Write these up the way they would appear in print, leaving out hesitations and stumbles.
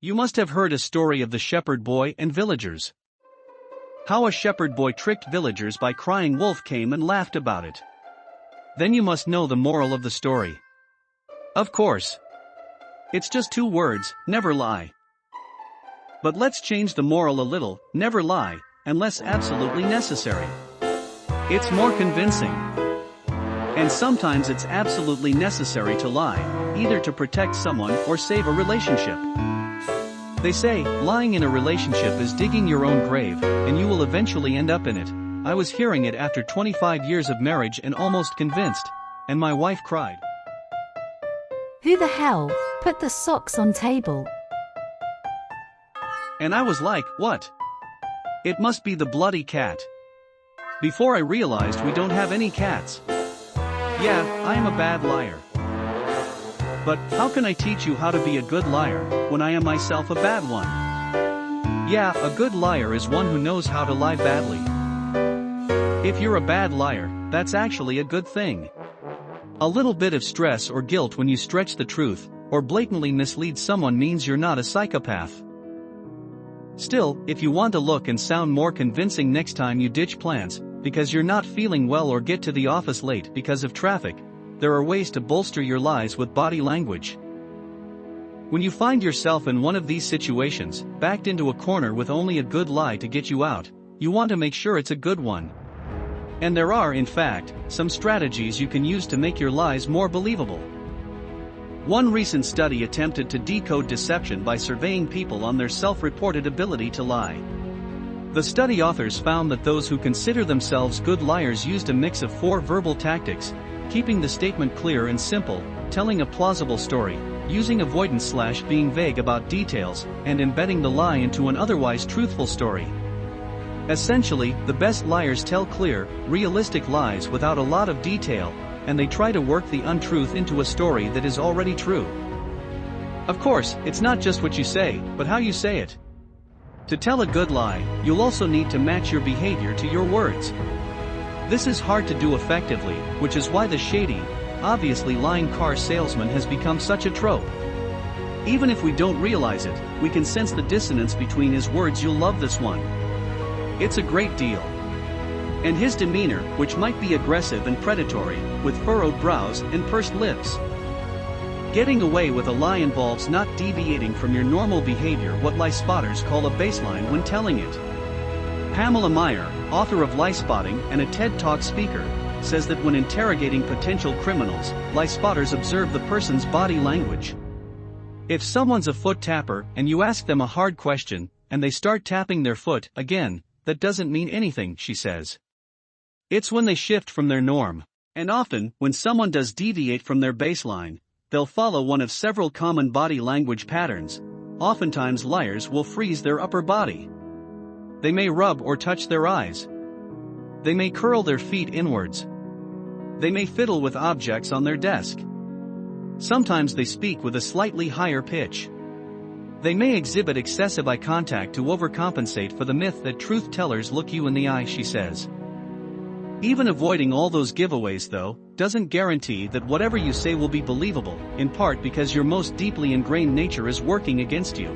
You must have heard a story of the shepherd boy and villagers. How a shepherd boy tricked villagers by crying wolf came and laughed about it. Then you must know the moral of the story. Of course. It's just 2 words, never lie. But let's change the moral a little, never lie, unless absolutely necessary. It's more convincing. And sometimes it's absolutely necessary to lie, either to protect someone or save a relationship. They say, lying in a relationship is digging your own grave, and you will eventually end up in it. I was hearing it after 25 years of marriage and almost convinced. And my wife cried. Who the hell put the socks on table? And I was like, what? It must be the bloody cat. Before I realized we don't have any cats. Yeah, I am a bad liar. But how can I teach you how to be a good liar when I am myself a bad one? Yeah, a good liar is one who knows how to lie badly. If you're a bad liar, that's actually a good thing. A little bit of stress or guilt when you stretch the truth, or blatantly mislead someone means you're not a psychopath. Still, if you want to look and sound more convincing next time you ditch plans, because you're not feeling well or get to the office late because of traffic, there are ways to bolster your lies with body language. When you find yourself in one of these situations, backed into a corner with only a good lie to get you out, you want to make sure it's a good one. And there are, in fact, some strategies you can use to make your lies more believable. One recent study attempted to decode deception by surveying people on their self-reported ability to lie. The study authors found that those who consider themselves good liars used a mix of 4 verbal tactics: keeping the statement clear and simple, telling a plausible story, using avoidance/being vague about details, and embedding the lie into an otherwise truthful story. Essentially, the best liars tell clear, realistic lies without a lot of detail, and they try to work the untruth into a story that is already true. Of course, it's not just what you say, but how you say it. To tell a good lie, you'll also need to match your behavior to your words. This is hard to do effectively, which is why the shady, obviously lying car salesman has become such a trope. Even if we don't realize it, we can sense the dissonance between his words "you'll love this one." It's a great deal. And his demeanor, which might be aggressive and predatory, with furrowed brows and pursed lips. Getting away with a lie involves not deviating from your normal behavior, what Liespotters call a baseline when telling it. Pamela Meyer, author of Liespotting and a TED Talk speaker, says that when interrogating potential criminals, Liespotters observe the person's body language. If someone's a foot tapper and you ask them a hard question, and they start tapping their foot again, that doesn't mean anything, she says. It's when they shift from their norm. And often, when someone does deviate from their baseline, they'll follow one of several common body language patterns. Oftentimes liars will freeze their upper body. They may rub or touch their eyes. They may curl their feet inwards. They may fiddle with objects on their desk. Sometimes they speak with a slightly higher pitch. They may exhibit excessive eye contact to overcompensate for the myth that truth tellers look you in the eye, she says. Even avoiding all those giveaways, though, doesn't guarantee that whatever you say will be believable, in part because your most deeply ingrained nature is working against you.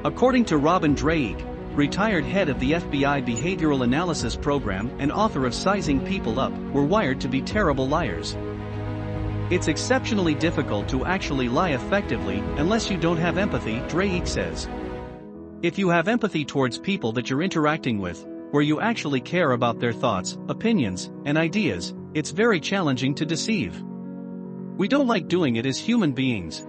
According to Dreeke, retired head of the FBI Behavioral Analysis Program and author of Sizing People Up, we're wired to be terrible liars. It's exceptionally difficult to actually lie effectively unless you don't have empathy, Dreeke says. If you have empathy towards people that you're interacting with, where you actually care about their thoughts, opinions, and ideas, it's very challenging to deceive. We don't like doing it as human beings.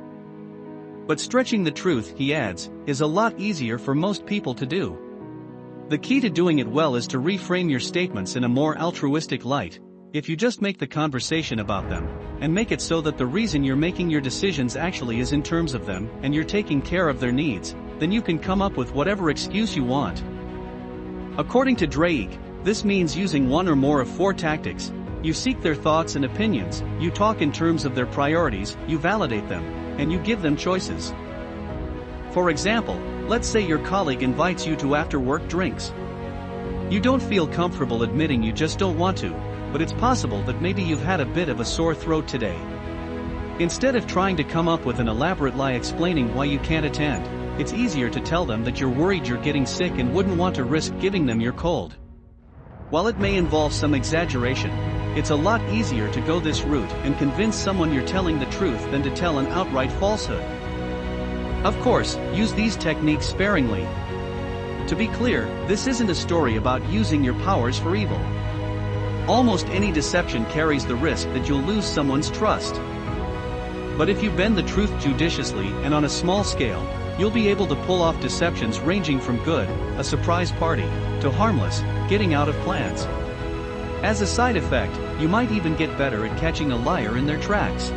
But stretching the truth, he adds, is a lot easier for most people to do. The key to doing it well is to reframe your statements in a more altruistic light. If you just make the conversation about them, and make it so that the reason you're making your decisions actually is in terms of them, and you're taking care of their needs, then you can come up with whatever excuse you want. According to Dreeke, this means using one or more of 4 tactics. You seek their thoughts and opinions, you talk in terms of their priorities, you validate them, and you give them choices. For example, let's say your colleague invites you to after-work drinks. You don't feel comfortable admitting you just don't want to, but it's possible that maybe you've had a bit of a sore throat today. Instead of trying to come up with an elaborate lie explaining why you can't attend, it's easier to tell them that you're worried you're getting sick and wouldn't want to risk giving them your cold. While it may involve some exaggeration, it's a lot easier to go this route and convince someone you're telling the truth than to tell an outright falsehood. Of course, use these techniques sparingly. To be clear, this isn't a story about using your powers for evil. Almost any deception carries the risk that you'll lose someone's trust. But if you bend the truth judiciously and on a small scale, you'll be able to pull off deceptions ranging from good, a surprise party, to harmless, getting out of plans. As a side effect, you might even get better at catching a liar in their tracks.